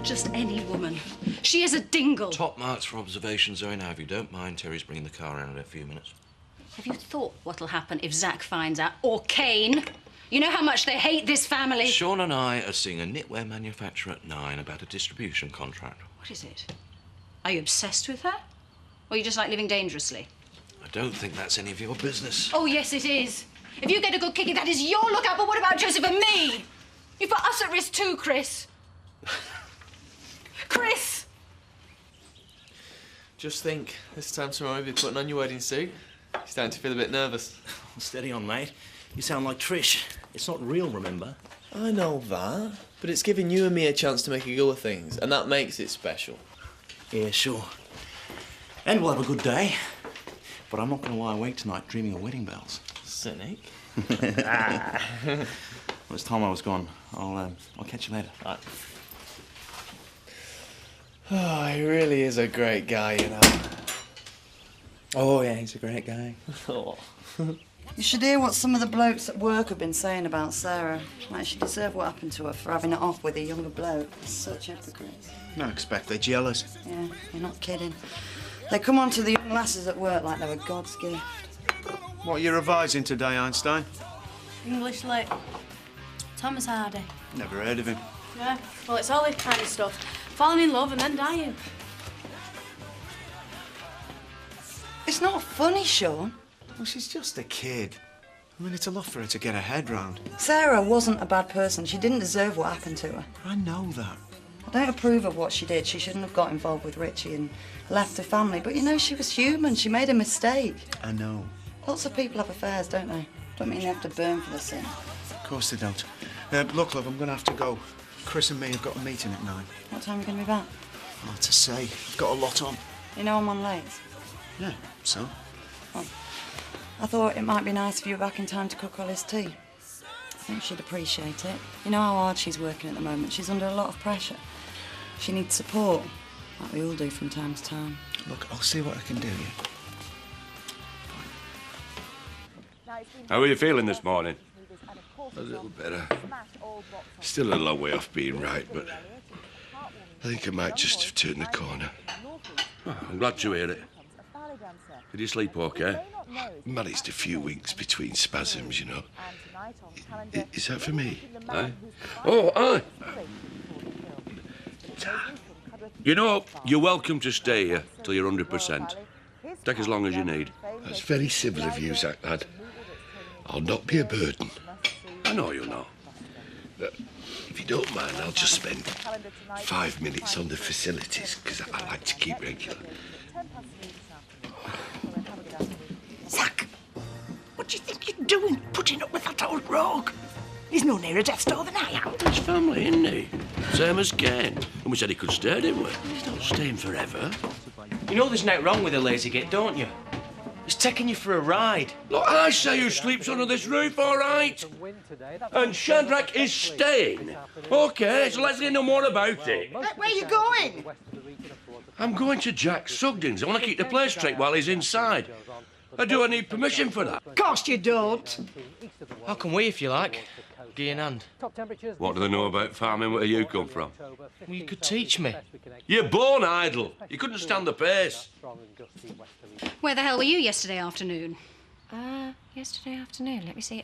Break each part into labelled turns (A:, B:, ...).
A: Just any woman. She is a dingle.
B: Top marks for observation, Zoe. Now, if you don't mind, Terry's bringing the car around in a few minutes.
A: Have you thought what'll happen if Zach finds out? Or Kane? You know how much they hate this family.
B: Sean and I are seeing a knitwear manufacturer at 9 about a distribution contract.
A: What is it? Are you obsessed with her? Or you just like living dangerously?
B: I don't think that's any of your business.
A: Oh, yes, it is. If you get a good kicking, that is your lookout. But what about Joseph and me? You put us at risk too, Chris. Chris!
C: Just think, this time tomorrow you'll be putting on your wedding suit. You're starting to feel a bit nervous.
D: Steady on, mate. You sound like Trish. It's not real, remember?
C: I know that, but it's giving you and me a chance to make a go of things, and that makes it special.
D: Yeah, sure. And we'll have a good day. But I'm not going to lie awake tonight dreaming of wedding bells.
C: Cynic.
D: Well, it's time I was gone. I'll catch you later.
C: All right. Oh, he really is a great guy, you know.
E: Oh, yeah, he's a great guy.
C: Oh.
F: You should hear what some of the blokes at work have been saying about Sarah. Like she deserved what happened to her for having it off with a younger bloke. Such hypocrites.
E: I expect they're jealous.
F: Yeah, you're not kidding. They come on to the young lasses at work like they were God's gift.
E: What are you revising today, Einstein?
G: English lit. Thomas Hardy.
E: Never heard of him.
G: Yeah, well, it's all this kind of stuff. Falling in love and then dying.
F: It's not funny, Sean.
E: Well, she's just a kid. I mean, it's a lot for her to get her head round.
F: Sarah wasn't a bad person. She didn't deserve what happened to her.
E: I know that.
F: I don't approve of what she did. She shouldn't have got involved with Richie and left her family. But, you know, she was human. She made a mistake.
E: I know.
F: Lots of people have affairs, don't they? Don't mean they have to burn for the sin.
E: Of course they don't. Look, love, I'm going to have to go. Chris and me have got a meeting at 9.
F: What time are you going to be back?
E: Hard to say. I've got a lot on.
F: You know I'm on late.
E: Yeah, so?
F: Oh. I thought it might be nice if you were back in time to cook Ollie's tea. I think she'd appreciate it. You know how hard she's working at the moment. She's under a lot of pressure. She needs support, like we all do from time to time.
E: Look, I'll see what I can do, yeah?
H: How are you feeling this morning?
B: A little better. Still a long way off being right, but I think I might just have turned the corner.
H: Oh, I'm glad to hear it. Did you sleep okay?
B: Managed a few weeks between spasms, you know. Is that for me?
H: Aye. Oh, aye. You know, you're welcome to stay here till you're 100%. Take as long as you need.
B: That's very civil of you, Zach, lad. I'll not be a burden.
H: I know you're not.
B: If you don't mind, I'll just spend 5 minutes on the facilities, because I like to keep regular.
I: Zach, what do you think you're doing, putting up with that old rogue? He's no nearer death's door than I am.
H: His family, isn't he? Same as Kane. And we said he could stay, didn't we? He's not staying forever.
J: You know there's nothing wrong with a lazy git, don't you? He's taking you for a ride.
H: Look, I say who sleeps under this roof, all right? And Shadrach is staying. OK, so let's get no more about it.
I: Where are you going?
H: I'm going to Jack Sugden's. I want to keep the place straight while he's inside. Do I need permission for that?
I: Of course you don't.
J: How can we, if you like? Give you an hand.
H: What do they know about farming where you come from?
J: Well, you could teach me.
H: You're born idle. You couldn't stand the pace.
A: Where the hell were you yesterday afternoon?
G: Yesterday afternoon, let me see.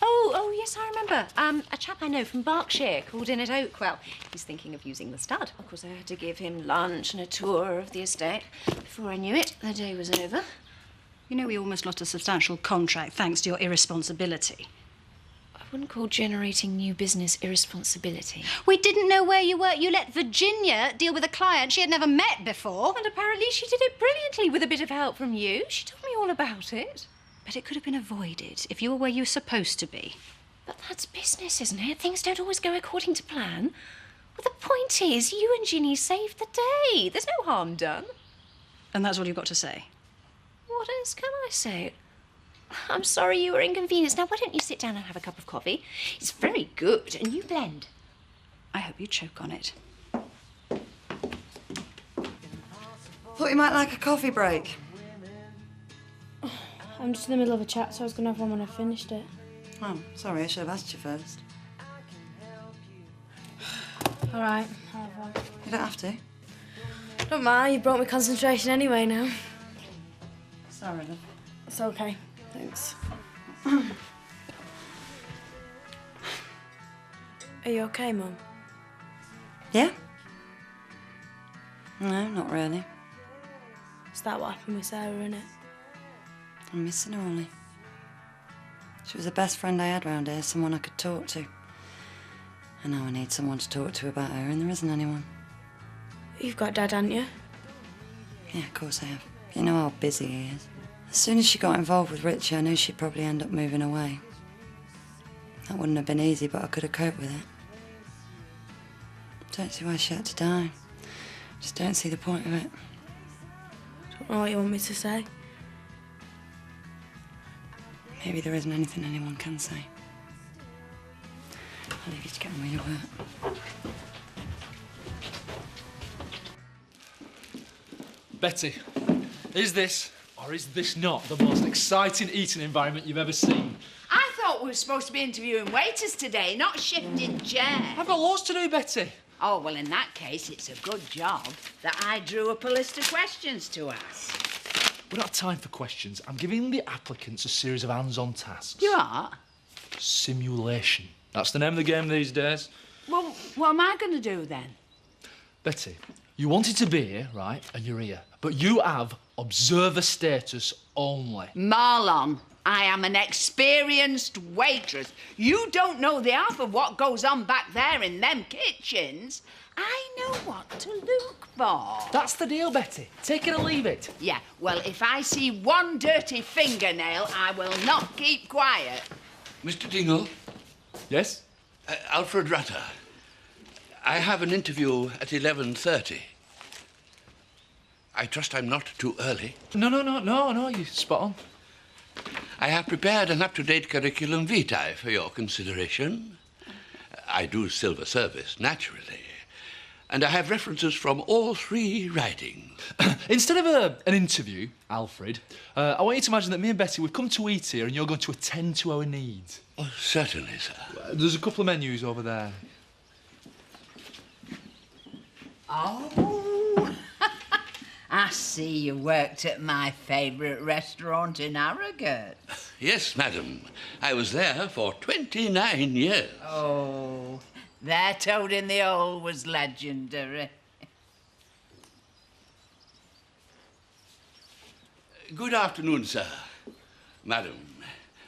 G: Oh, yes, I remember. A chap I know from Berkshire called in at Oakwell. He's thinking of using the stud. Of course, I had to give him lunch and a tour of the estate. Before I knew it, the day was over.
A: You know we almost lost a substantial contract thanks to your irresponsibility.
G: I wouldn't call generating new business irresponsibility.
A: We didn't know where you were. You let Virginia deal with a client she had never met before.
G: And apparently she did it brilliantly with a bit of help from you. She told me all about it.
A: But it could have been avoided if you were where you were supposed to be.
G: But that's business, isn't it? Things don't always go according to plan. Well, the point is, you and Ginny saved the day. There's no harm done.
K: And that's all you've got to say?
G: What else can I say? I'm sorry you were inconvenienced. Now, why don't you sit down and have a cup of coffee? It's very good, and you blend.
K: I hope you choke on it.
F: Thought you might like a coffee break.
L: I'm just in the middle of a chat, so I was going to have one when I finished it.
F: Oh, sorry, I should have asked you first.
L: All right, I'll have one.
F: You don't have to.
L: Don't mind, you brought me concentration anyway now.
F: Sorry, love.
L: It's okay, thanks. Are you okay, Mum?
F: Yeah? No, not really.
L: Is that what happened with Sarah, innit?
F: I'm missing her, Ollie. She was the best friend I had round here, someone I could talk to. And now I need someone to talk to about her, and there isn't anyone.
L: You've got Dad, haven't you?
F: Yeah, of course I have. You know how busy he is. As soon as she got involved with Richie, I knew she'd probably end up moving away. That wouldn't have been easy, but I could have coped with it. Don't see why she had to die. Just don't see the point of it.
L: Don't know what you want me to say.
F: Maybe there isn't anything anyone can say. I'll leave you to get on with your work.
M: Betty, is this, or is this not, the most exciting eating environment you've ever seen?
I: I thought we were supposed to be interviewing waiters today, not shifting chairs.
M: I've got lots to do, Betty.
I: Oh, well, in that case, it's a good job that I drew up a list of questions to ask.
M: We don't have time for questions. I'm giving the applicants a series of hands-on tasks.
I: You are?
M: Simulation. That's the name of the game these days.
I: Well, what am I going to do then?
M: Betty, you wanted to be here, right, and you're here. But you have observer status only.
I: Marlon, I am an experienced waitress. You don't know the half of what goes on back there in them kitchens. I know what to look for.
M: That's the deal, Betty. Take it or leave it.
I: Yeah, well, if I see one dirty fingernail, I will not keep quiet.
B: Mr. Dingle?
M: Yes?
B: Alfred Rutter. I have an interview at 11:30. I trust I'm not too early.
M: No, you're spot on.
B: I have prepared an up-to-date curriculum vitae for your consideration. I do silver service, naturally. And I have references from all three writings.
M: Instead of an interview, Alfred, I want you to imagine that me and Betty, we've come to eat here and you're going to attend to our needs.
B: Oh, certainly, sir.
M: There's a couple of menus over there.
I: Oh, I see you worked at my favourite restaurant in Harrogate.
B: Yes, madam. I was there for 29 years.
I: Oh, their toad in the hole was legendary.
B: Good afternoon, sir. Madam.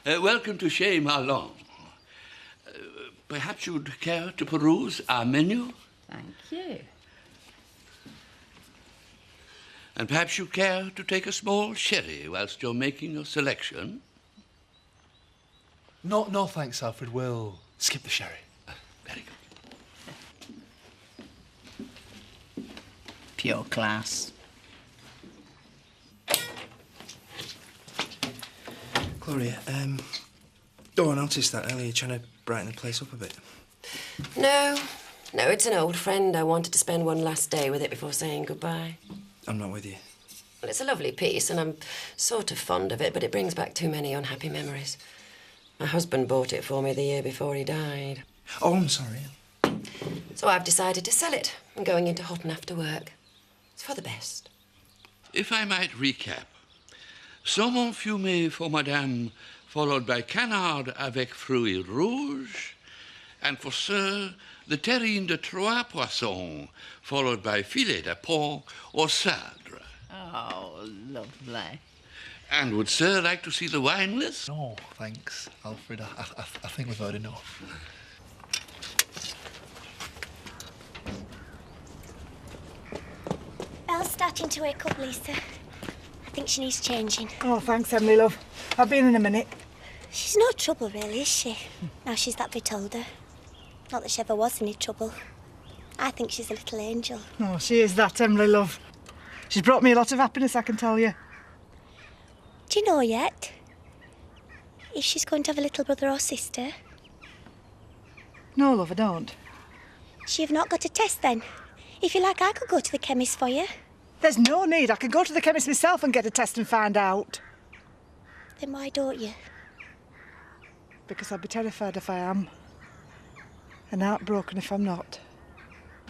B: Welcome to Chez Marlon. Perhaps you'd care to peruse our menu?
I: Thank you.
B: And perhaps you'd care to take a small sherry whilst you're making your selection?
M: No, thanks, Alfred. We'll skip the sherry.
B: Very good.
I: Pure class.
E: Gloria, oh, I noticed that earlier, trying to brighten the place up a bit.
N: No, it's an old friend. I wanted to spend one last day with it before saying goodbye.
E: I'm not with you.
N: Well, it's a lovely piece, and I'm sort of fond of it, but it brings back too many unhappy memories. My husband bought it for me the year before he died.
E: Oh, I'm sorry.
N: So I've decided to sell it. I'm going into Houghton after work. It's for the best.
B: If I might recap. Saumon fumé for madame, followed by canard avec fruits rouges, and for sir, the terrine de trois poissons, followed by filet de porc or sardre.
I: Oh, lovely.
B: And would sir like to see the wine list?
M: No, thanks, Alfred. I think we've heard enough.
O: Belle's starting to wake up, Lisa. I think she needs changing.
P: Oh, thanks, Emily, love. I'll be in a minute.
O: She's no trouble, really, is she? Now she's that bit older. Not that she ever was any trouble. I think she's a little angel.
P: Oh, she is that, Emily, love. She's brought me a lot of happiness, I can tell you.
O: Do you know yet if she's going to have a little brother or sister?
P: No, love, I don't.
O: So you've not got a test then? If you like, I could go to the chemist for you.
P: There's no need. I can go to the chemist myself and get a test and find out.
O: Then why don't you?
P: Because I'd be terrified if I am. And heartbroken if I'm not.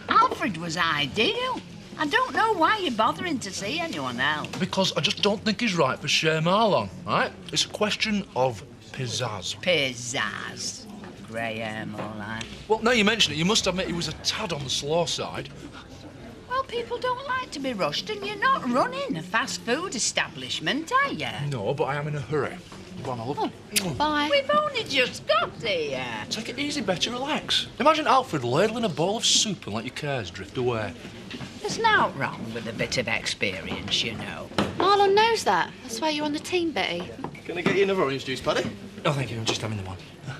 I: Alfred was ideal. I don't know why you're bothering to see anyone else.
M: Because I just don't think he's right for Shea Marlon, right? It's a question of pizzazz.
I: Pizzazz. Grey hair, more like.
M: Well, now you mention it, you must admit he was a tad on the slow side.
I: Well, people don't like to be rushed, and you're not running a fast food establishment, are you?
M: No, but I am in a hurry. Go on, my love.
I: Bye. We've only just got here.
M: Take it easy, Betty, relax. Imagine Alfred ladling a bowl of soup and let your cares drift away.
I: There's naught wrong with a bit of experience, you know.
A: Marlon knows that. That's why you're on the team, Betty.
C: Can I get you another orange juice, Paddy?
E: No, thank you. I'm just having the one.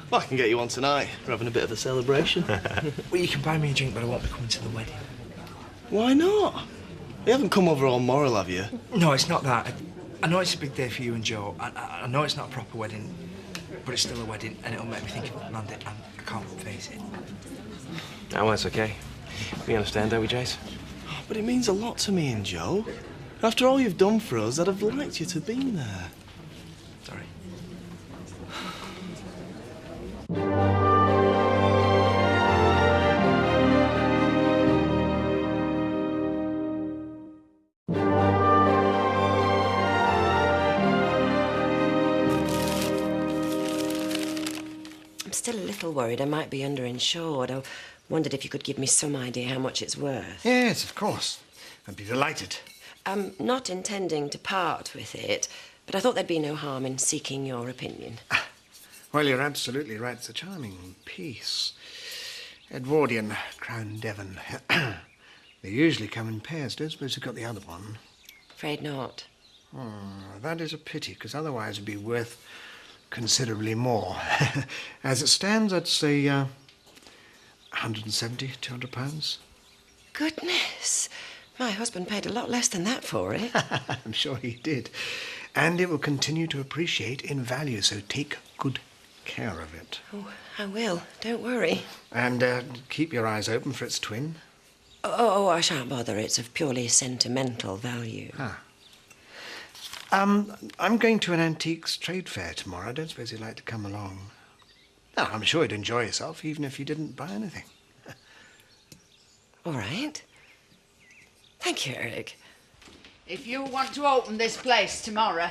C: Well, I can get you one tonight. We're having a bit of a celebration.
E: Well, you can buy me a drink, but I won't be coming to the wedding.
C: Why not? You haven't come over all moral, have you?
E: No, it's not that. I know it's a big day for you and Joe. I know it's not a proper wedding, but it's still a wedding, and it'll make me think of Monday, and I can't face it.
J: Oh, well, that's okay. We understand, don't we, Jace?
C: But it means a lot to me and Joe. After all you've done for us, I'd have liked you to have been there.
E: Sorry.
N: I'm still a little worried I might be underinsured. I wondered if you could give me some idea how much it's worth.
Q: Yes, of course. I'd be delighted.
N: I'm not intending to part with it, but I thought there'd be no harm in seeking your opinion.
Q: Well, you're absolutely right. It's a charming piece. Edwardian, Crown Devon. They usually come in pairs. Don't suppose you've got the other one?
N: Afraid not.
Q: Oh, that is a pity, because otherwise it'd be worth considerably more. As it stands, I'd say 170, 200 pounds.
N: Goodness! My husband paid a lot less than that for it.
Q: I'm sure he did. And it will continue to appreciate in value, so take good care of it.
N: Oh, I will. Don't worry.
Q: And keep your eyes open for its twin.
N: Oh, I shan't bother. It's of purely sentimental value.
Q: Ah. I'm going to an antiques trade fair tomorrow. I don't suppose you'd like to come along. No, I'm sure you'd enjoy yourself, even if you didn't buy anything.
N: All right. Thank you, Eric.
I: If you want to open this place tomorrow,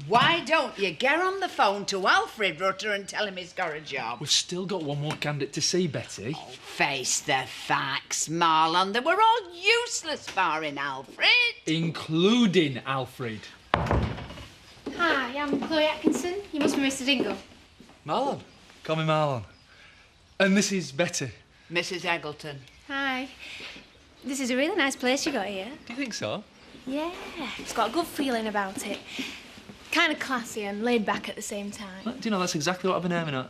I: why don't you get on the phone to Alfred Rutter and tell him he's got a job?
M: We've still got one more candidate to see, Betty.
I: Oh, face the facts, Marlon. They were all useless barring Alfred.
M: Including Alfred.
A: Hi, I'm Chloe Atkinson. You must be Mr. Dingle.
M: Marlon. Call me Marlon. And this is Betty.
I: Mrs. Eggleton.
L: Hi. This is a really nice place you got here.
M: Do you think so?
L: Yeah, it's got a good feeling about it. Kind of classy and laid back at the same time.
M: Do you know, that's exactly what I've been aiming at.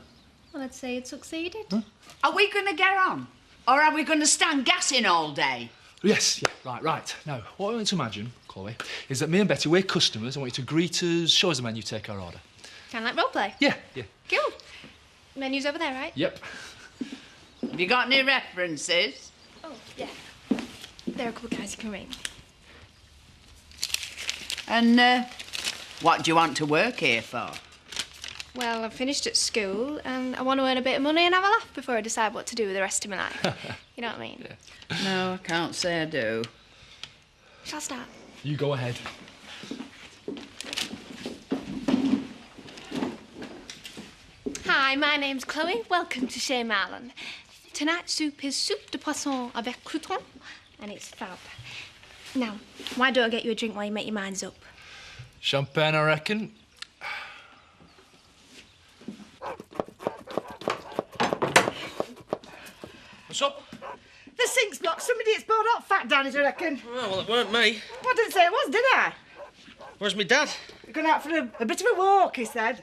L: Well, I'd say it succeeded.
M: Huh?
I: Are we going to get on? Or are we going to stand gassing all day?
M: Yes, yeah, right. Now, what I want to imagine, Chloe, is that me and Betty, we're customers. I want you to greet us, show us the menu, take our order.
L: Kind of like roleplay.
M: Yeah.
L: Cool. Menu's over there, right?
M: Yep.
I: Have you got any references?
L: Oh, yeah. There are a couple of guys you can ring.
I: And what do you want to work here for?
L: Well, I've finished at school and I want to earn a bit of money and have a laugh before I decide what to do with the rest of my life. You know what I mean?
M: Yeah.
I: No, I can't say I do.
L: Shall I start?
M: You go ahead.
L: Hi, my name's Chloe. Welcome to Chez Marlon. Tonight's soup is soup de poisson avec crouton, and it's fab. Now, why don't I get you a drink while you make your minds up?
M: Champagne, I reckon.
H: What's up?
P: The sink's blocked. Somebody has poured hot fat down it, I reckon.
H: Oh, well, it weren't me.
P: Well, I didn't say it was, did I?
H: Where's me dad?
P: We're going out for a bit of a walk, he said.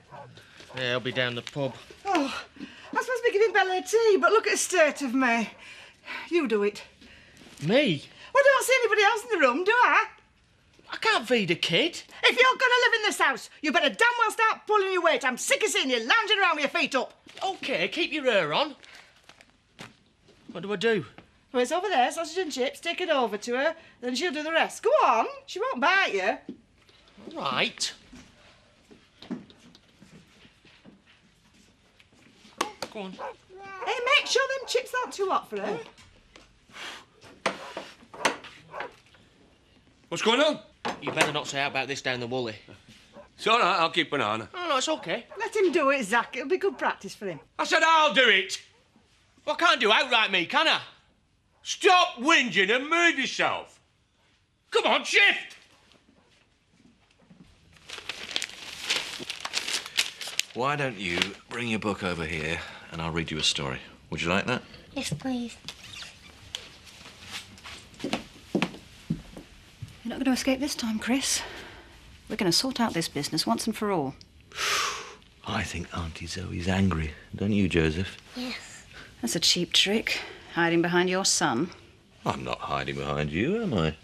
H: Yeah, I'll be down the pub.
P: Oh, I'm supposed to be giving Bella tea, but look at the state of me. You do it.
H: Me?
P: Well, I don't see anybody else in the room, do I?
J: can't feed a kid.
P: If you're going to live in this house, you better damn well start pulling your weight. I'm sick of seeing you lounging around with your feet up.
J: OK, keep your hair on. What do I do?
P: Well, it's over there, sausage and chips. Take it over to her, then she'll do the rest. Go on, she won't bite you.
J: All right. Go on.
P: Hey, make sure them chips aren't too hot for her.
H: What's going on?
J: You better not say out about this down the Woolley.
H: It's all right, I'll keep an eye on her.
J: Oh, no, it's OK.
P: Let him do it, Zach. It'll be good practice for him.
H: I said I'll do it.
J: Well, I can't do outright me, can I?
H: Stop whinging and move yourself. Come on, shift.
D: Why don't you bring your book over here and I'll read you a story? Would you like that?
O: Yes, please.
K: You're not going to escape this time, Chris. We're going to sort out this business once and for all.
D: I think Auntie Zoe's angry, don't you, Joseph?
O: Yes.
K: That's a cheap trick, hiding behind your son.
D: I'm not hiding behind you, am I?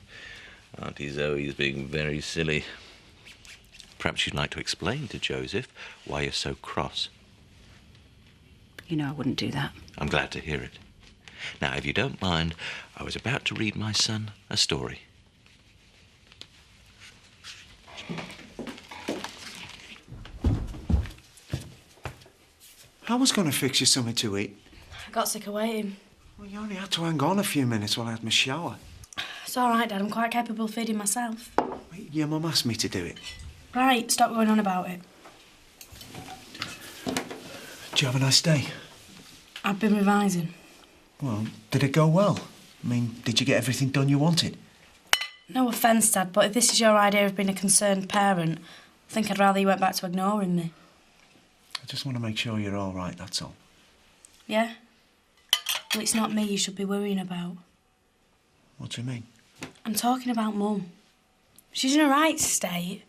D: Auntie Zoe's being very silly. Perhaps you'd like to explain to Joseph why you're so cross.
K: You know I wouldn't do that.
D: I'm glad to hear it. Now, if you don't mind, I was about to read my son a story.
Q: I was going to fix you something to eat.
R: I got sick of waiting.
Q: Well, you only had to hang on a few minutes while I had my shower.
R: It's all right, Dad. I'm quite capable of feeding myself.
Q: Your mum asked me to do it.
R: Right, stop going on about it.
Q: Did you have a nice day?
R: I've been revising.
Q: Well, did it go well? I mean, did you get everything done you wanted?
R: No offence, Dad, but if this is your idea of being a concerned parent, I think I'd rather you went back to ignoring me.
Q: I just want to make sure you're all right, that's all.
R: Yeah? Well, it's not me you should be worrying about.
Q: What do you mean?
R: I'm talking about Mum. She's in a right state.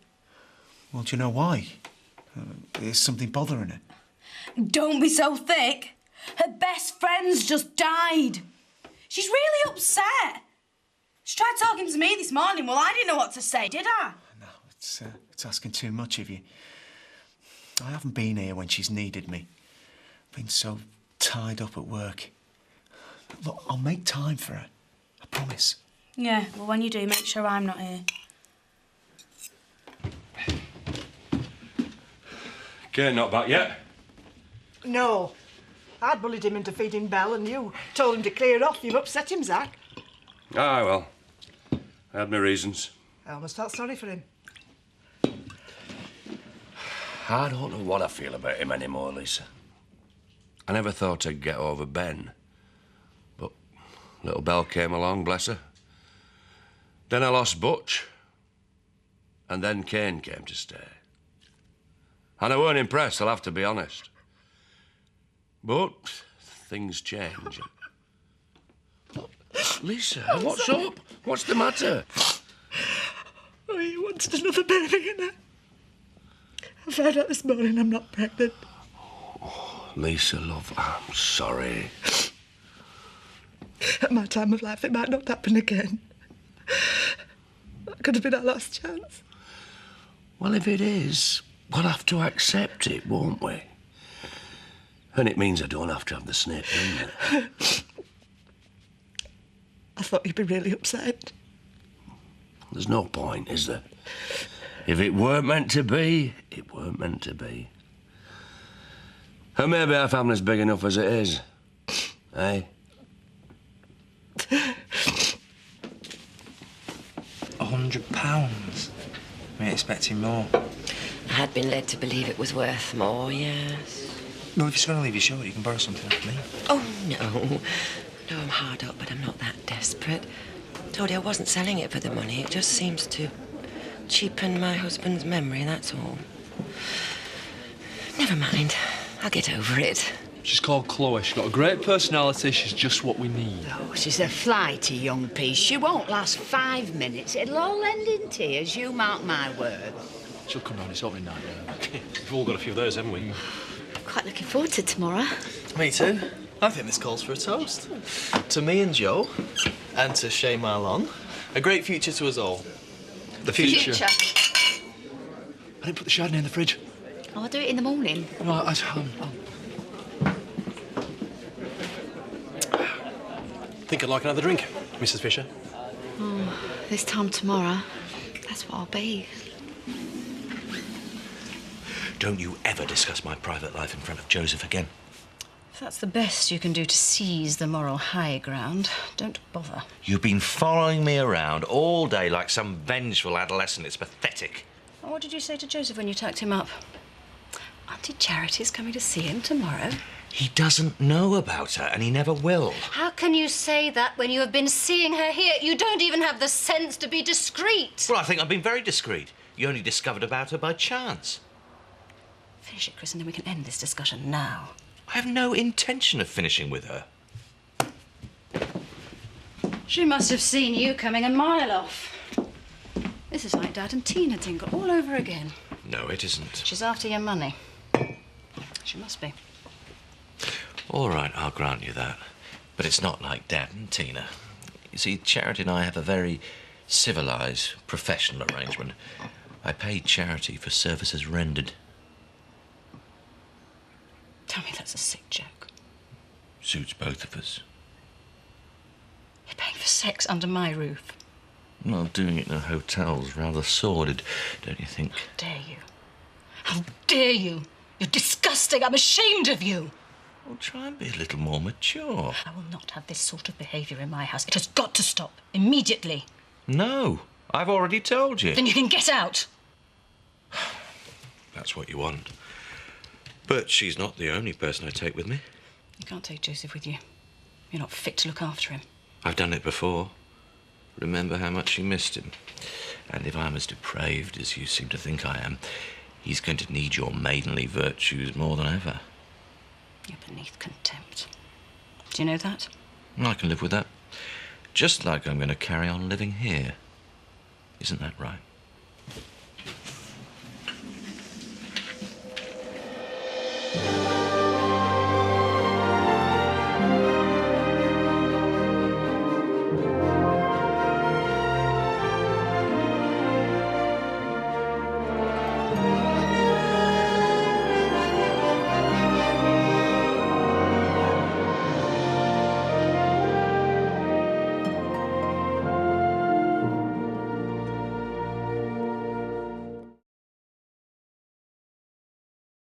Q: Well, do you know why? Is something bothering her?
R: Don't be so thick. Her best friend's just died. She's really upset. She tried talking to me this morning. Well, I didn't know what to say, did I?
Q: No, it's asking too much of you. I haven't been here when she's needed me. Been so tied up at work. Look, I'll make time for her. I promise.
R: Yeah, well, when you do, make sure I'm not here.
H: Kane not back yet?
P: No. I'd bullied him into feeding Belle and you told him to clear off. You've upset him, Zach.
H: Ah, well. I had my reasons.
P: I almost felt sorry for him.
H: I don't know what I feel about him anymore, Lisa. I never thought I'd get over Ben. But little Belle came along, bless her. Then I lost Butch. And then Kane came to stay. And I weren't impressed, I'll have to be honest. But things change. Lisa, what's up? What's the matter?
P: Oh, he wanted another baby, innit? I found out this morning I'm not pregnant.
H: Oh, Lisa, love, I'm sorry.
P: At my time of life, it might not happen again. That could have been our last chance.
H: Well, if it is, we'll have to accept it, won't we? And it means I don't have to have the snip, doesn't it?
P: I thought you'd be really upset.
H: There's no point, is there? If it weren't meant to be, it weren't meant to be. And maybe our family's big enough as it is. Eh?
E: £100. We ain't expecting more.
N: I had been led to believe it was worth more, yes.
E: Well, if you're going to leave your shirt, you can borrow something off me.
N: Oh, no. No, I'm hard up, but I'm not that desperate. Told you I wasn't selling it for the money. It just seems to cheapen my husband's memory, that's all. Never mind. I'll get over it.
M: She's called Chloe. She's got a great personality. She's just what we need.
I: Oh, she's a flighty young piece. She won't last 5 minutes. It'll all end in tears, you mark my word.
M: She'll come round. It's opening night.
J: We've all got a few of those, haven't we?
O: Quite looking forward to tomorrow.
C: Me too. I think this calls for a toast. To me and Joe, and to Shay Marlon. A great future to us all.
M: The future. I didn't put the Chardonnay in the fridge.
K: Oh, I'll do it in the morning.
M: Right,
S: Think I'd like another drink, Mrs. Fisher.
K: Oh, this time tomorrow, that's what I'll be.
D: Don't you ever discuss my private life in front of Joseph again.
K: If that's the best you can do to seize the moral high ground, don't bother.
D: You've been following me around all day like some vengeful adolescent. It's pathetic.
K: Oh, what did you say to Joseph when you tucked him up? Auntie Charity's coming to see him tomorrow.
D: He doesn't know about her, and he never will.
G: How can you say that when you have been seeing her here? You don't even have the sense to be discreet.
D: Well, I think I've been very discreet. You only discovered about her by chance.
K: Finish it, Chris, and then we can end this discussion now.
D: I have no intention of finishing with her.
K: She must have seen you coming a mile off. This is like Dad and Tina Tingle all over again.
D: No, it isn't.
K: She's after your money. She must be.
D: All right, I'll grant you that. But it's not like Dad and Tina. You see, Charity and I have a very civilised, professional arrangement. I pay Charity for services rendered.
K: Tell me that's a sick joke.
D: Suits both of us.
K: You're paying for sex under my roof.
D: Well, doing it in a hotel's rather sordid, don't you think?
K: How dare you? How dare you? You're disgusting. I'm ashamed of you.
D: Well, try and be a little more mature.
K: I will not have this sort of behaviour in my house. It has got to stop immediately.
D: No, I've already told you.
K: Then you can get out.
D: That's what you want. But she's not the only person I take with me.
K: You can't take Joseph with you. You're not fit to look after him.
D: I've done it before. Remember how much you missed him. And if I'm as depraved as you seem to think I am, he's going to need your maidenly virtues more than ever.
K: You're beneath contempt. Do you know that?
D: I can live with that. Just like I'm going to carry on living here. Isn't that right?